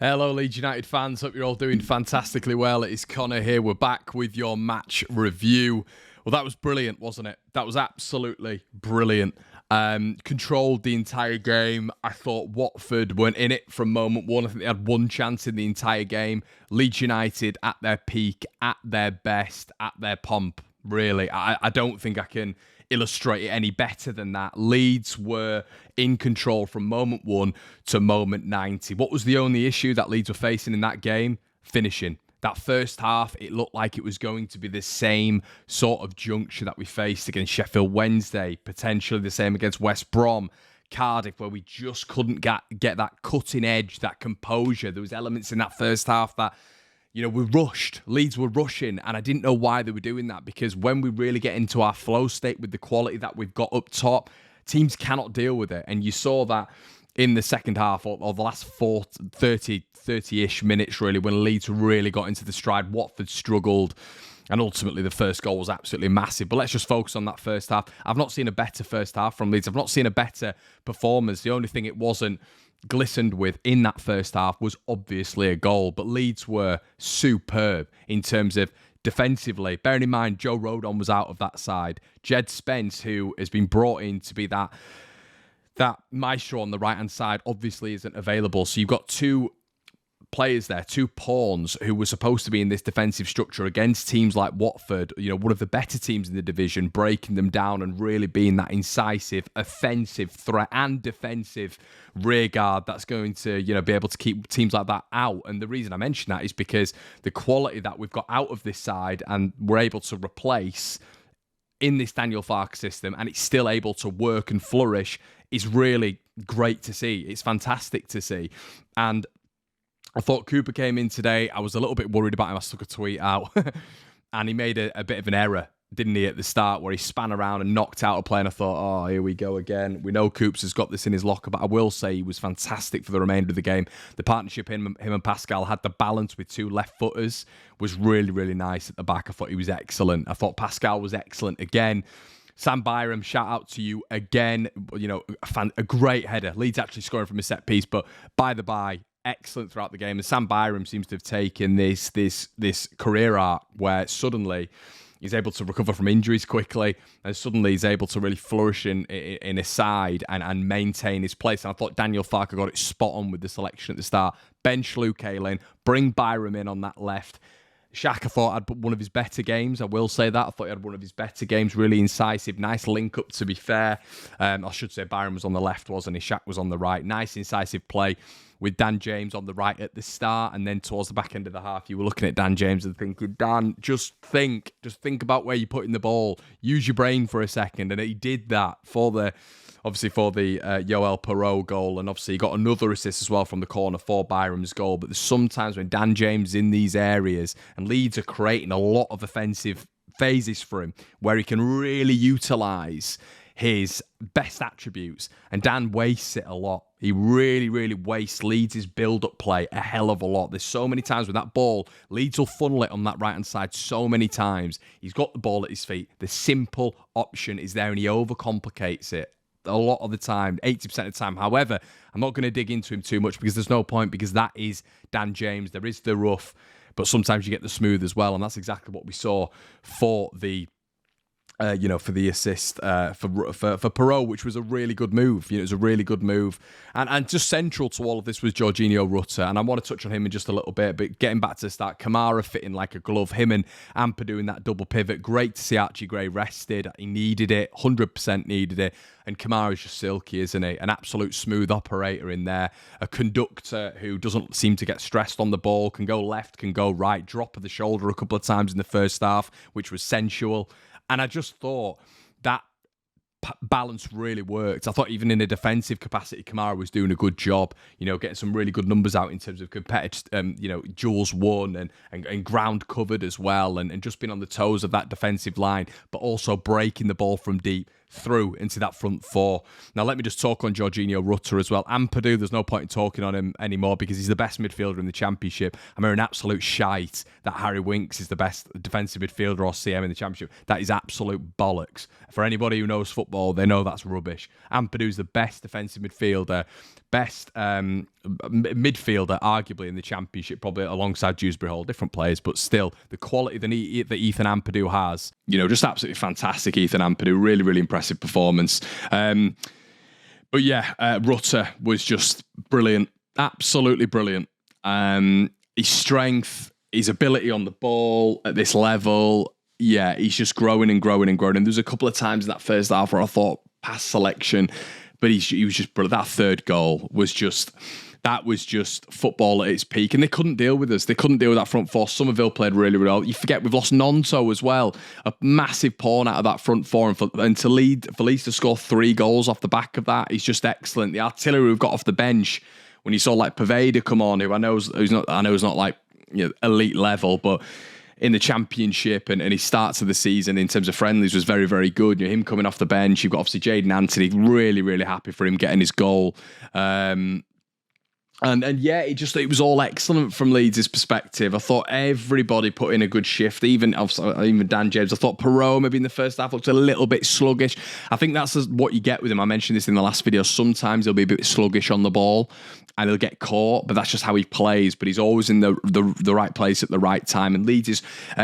Hello, Leeds United fans. Hope you're all doing fantastically well. It is Connor here. We're back with your match review. Well, that was brilliant, wasn't it? That was absolutely brilliant. Controlled the entire game. I thought Watford weren't in it from moment one. I think they had one chance in the entire game. Leeds United at their peak, at their best, at their pomp. Really, I don't think I can illustrate it any better than that. Leeds were in control from moment one to moment 90. What was the only issue that Leeds were facing in that game? Finishing. That first half, it looked like it was going to be the same sort of juncture that we faced against Sheffield Wednesday, potentially the same against West Brom, Cardiff, where we just couldn't get that cutting edge, that composure. There was elements in that first half that, we rushed. Leeds were rushing, and I didn't know why they were doing that, because when we really get into our flow state with the quality that we've got up top, teams cannot deal with it. And you saw that in the second half, or the last 30-ish minutes, really, when Leeds really got into the stride. Watford struggled, and ultimately the first goal was absolutely massive. But let's just focus on that first half. I've not seen a better first half from Leeds. I've not seen a better performance. The only thing it wasn't glistened with in that first half was obviously a goal. But Leeds were superb in terms of defensively. Bearing in mind, Joe Rodon was out of that side. Jed Spence, who has been brought in to be that maestro on the right-hand side, obviously isn't available. So you've got two players there, two pawns who were supposed to be in this defensive structure against teams like Watford, one of the better teams in the division, breaking them down and really being that incisive, offensive threat and defensive rearguard that's going to, be able to keep teams like that out. And the reason I mention that is because the quality that we've got out of this side and we're able to replace in this Daniel Farke system, and it's still able to work and flourish, is really great to see. It's fantastic to see. And I thought Cooper came in today. I was a little bit worried about him. I stuck a tweet out and he made a bit of an error, didn't he, at the start, where he span around and knocked out a play, and I thought, oh, here we go again. We know Coops has got this in his locker, but I will say he was fantastic for the remainder of the game. The partnership him and Pascal had the balance with two left footers was really, really nice at the back. I thought he was excellent. I thought Pascal was excellent again. Sam Byram, shout out to you again. A great header. Leeds actually scoring from a set piece, but by the by, excellent throughout the game. And Sam Byram seems to have taken this career arc where suddenly he's able to recover from injuries quickly, and suddenly he's able to really flourish in a side and maintain his place. And I thought Daniel Farke got it spot on with the selection at the start. Bench Luke Ayling, bring Byram in on that left. Shaq, I thought, had one of his better games. I will say that. I thought he had one of his better games, really incisive. Nice link-up, to be fair. I should say Byram was on the left, wasn't he? Shaq was on the right. Nice, incisive play with Dan James on the right at the start, and then towards the back end of the half, you were looking at Dan James and thinking, Dan, just think about where you're putting the ball. Use your brain for a second, and he did that for the Yoel Perot goal, and obviously he got another assist as well from the corner for Byram's goal. But there's sometimes when Dan James is in these areas, and Leeds are creating a lot of offensive phases for him, where he can really utilise his best attributes, and Dan wastes it a lot. He really, really wastes Leeds' build-up play a hell of a lot. There's so many times with that ball, Leeds will funnel it on that right-hand side so many times. He's got the ball at his feet. The simple option is there, and he overcomplicates it a lot of the time, 80% of the time. However, I'm not going to dig into him too much because there's no point, because that is Dan James. There is the rough, but sometimes you get the smooth as well, and that's exactly what we saw for the for the assist for Perot, which was a really good move. It was a really good move. And just central to all of this was Jorginho Rutter. And I want to touch on him in just a little bit, but getting back to the start, Kamara fitting like a glove. Him and Amper doing that double pivot. Great to see Archie Gray rested. He needed it, 100% needed it. And Kamara's just silky, isn't he? An absolute smooth operator in there. A conductor who doesn't seem to get stressed on the ball. Can go left, can go right. Drop of the shoulder a couple of times in the first half, which was sensual. And I just thought that balance really worked. I thought even in a defensive capacity, Kamara was doing a good job, getting some really good numbers out in terms of competitive, duels won and ground covered as well, and just being on the toes of that defensive line, but also breaking the ball from deep. through into that front four. Now, let me just talk on Jorginho Rutter as well. Ampadu, there's no point in talking on him anymore because he's the best midfielder in the Championship. I'm hearing absolute shite that Harry Winks is the best defensive midfielder or CM in the Championship. That is absolute bollocks. For anybody who knows football, they know that's rubbish. Ampadu's the best defensive midfielder, best midfielder, arguably, in the Championship, probably alongside Dewsbury Hall. Different players, but still, the quality that Ethan Ampadu has, just absolutely fantastic. Ethan Ampadu, really, really impressive performance. But yeah, Rutter was just brilliant, absolutely brilliant. His strength, his ability on the ball at this level, yeah, he's just growing and growing and growing. And there's a couple of times in that first half where I thought pass selection, but he was just brilliant. That third goal was just football at its peak, and they couldn't deal with us. They couldn't deal with that front four. Somerville played really, really well. You forget we've lost Nonto as well, a massive pawn out of that front four, and for Leeds to score 3 goals off the back of that is just excellent. The artillery we've got off the bench, when you saw like Poveda come on, who I know is not like elite level, but in the Championship and his starts of the season in terms of friendlies was very, very good. Him coming off the bench, you've got obviously Jaden Anthony, really, really happy for him getting his goal. And yeah, it was all excellent from Leeds' perspective. I thought everybody put in a good shift, even Dan James. I thought Perot maybe in the first half looked a little bit sluggish. I think that's what you get with him. I mentioned this in the last video. Sometimes he'll be a bit sluggish on the ball and he'll get caught, but that's just how he plays. But he's always in the right place at the right time. And Leeds is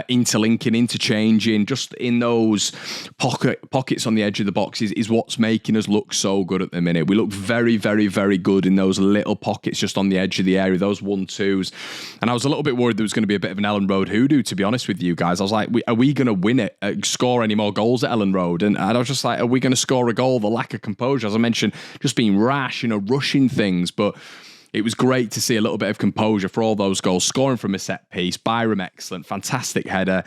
interlinking, interchanging, just in those pockets on the edge of the box is what's making us look so good at the minute. We look very, very, very good in those little pockets just on the edge of the area, those 1-2s. And I was a little bit worried there was going to be a bit of an Ellen Road hoodoo, to be honest with you guys. I was like, are we going to win it, score any more goals at Ellen Road? And I was just like, are we going to score a goal? The lack of composure, as I mentioned, just being rash, rushing things. But it was great to see a little bit of composure for all those goals. Scoring from a set piece, Byram excellent, fantastic header,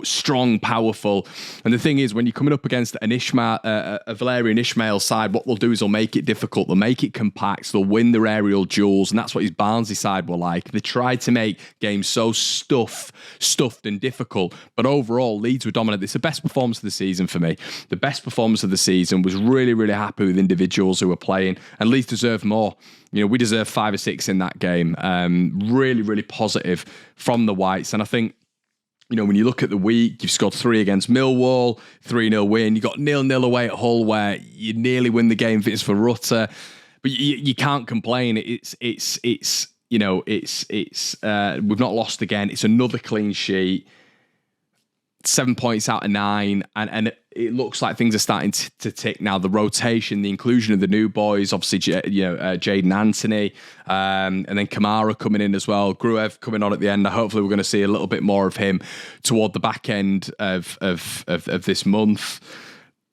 strong, powerful. And the thing is, when you're coming up against a Valerian Ishmael side, what they'll do is they'll make it difficult. They'll make it compact. They'll win their aerial duels, and that's what his Barnsley side were like. They tried to make games so stuffed and difficult, but overall, Leeds were dominant. It's the best performance of the season for me. The best performance of the season. Was really, really happy with individuals who were playing, and Leeds deserved more. We deserve 5 or 6 in that game. Really, really positive from the Whites. And I think, when you look at the week, you've scored 3 against Millwall, 3-0 win. You got 0-0 away at Hull, where you nearly win the game if it's for Rutter. But you can't complain. It's we've not lost again. It's another clean sheet. 7 points out of 9, and it looks like things are starting to tick now. The rotation, the inclusion of the new boys, obviously, Jaden Anthony, and then Kamara coming in as well. Gruev coming on at the end. Hopefully, we're going to see a little bit more of him toward the back end of this month.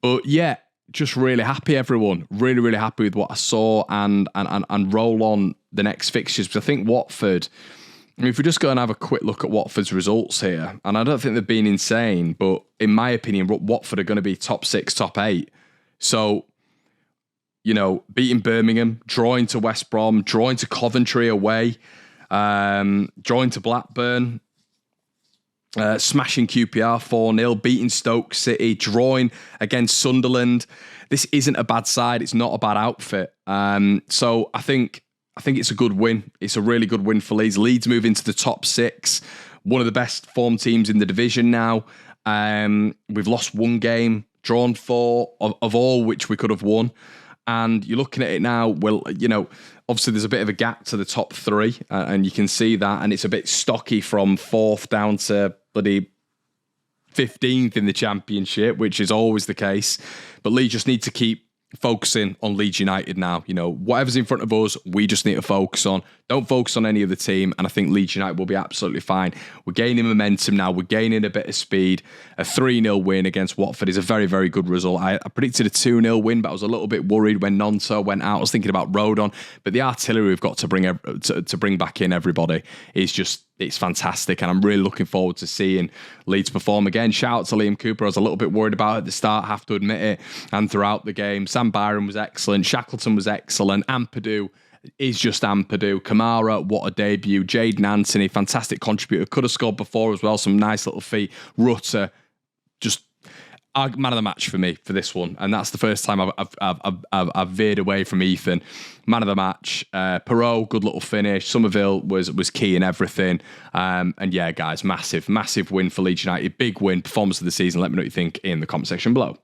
But yeah, just really happy, everyone. Really, really happy with what I saw, and roll on the next fixtures, because I think Watford. If we just go and have a quick look at Watford's results here, and I don't think they've been insane, but in my opinion, Watford are going to be top 6, top 8. So, beating Birmingham, drawing to West Brom, drawing to Coventry away, drawing to Blackburn, smashing QPR 4-0, beating Stoke City, drawing against Sunderland. This isn't a bad side. It's not a bad outfit. So I think it's a good win. It's a really good win for Leeds. Leeds move into the top 6. One of the best form teams in the division now. We've lost 1 game, drawn 4 of all which we could have won. And you're looking at it now, well, obviously there's a bit of a gap to the top 3, and you can see that. And it's a bit stocky from 4th down to bloody 15th in the Championship, which is always the case. But Leeds just need to keep focusing on Leeds United now. Whatever's in front of us, we just need to focus on. Don't focus on any other team, and I think Leeds United will be absolutely fine. We're gaining momentum now. We're gaining a bit of speed. A 3-0 win against Watford is a very, very good result. I predicted a 2-0 win, but I was a little bit worried when Nonto went out. I was thinking about Rodon, but the artillery we've got to bring back in everybody is just, it's fantastic, and I'm really looking forward to seeing Leeds perform again. Shout out to Liam Cooper. I was a little bit worried about at the start, have to admit it, and throughout the game. Sam Byron was excellent. Shackleton was excellent. Ampadu is just Ampadu. Kamara, what a debut. Jaden Anthony, fantastic contributor. Could have scored before as well. Some nice little feet. Rutter, just Man of the match for me for this one, and that's the first time I've veered away from Ethan. Man of the match, Perot, good little finish. Somerville was key in everything, and yeah, guys, massive win for Leeds United, big win, performance of the season. Let me know what you think in the comment section below.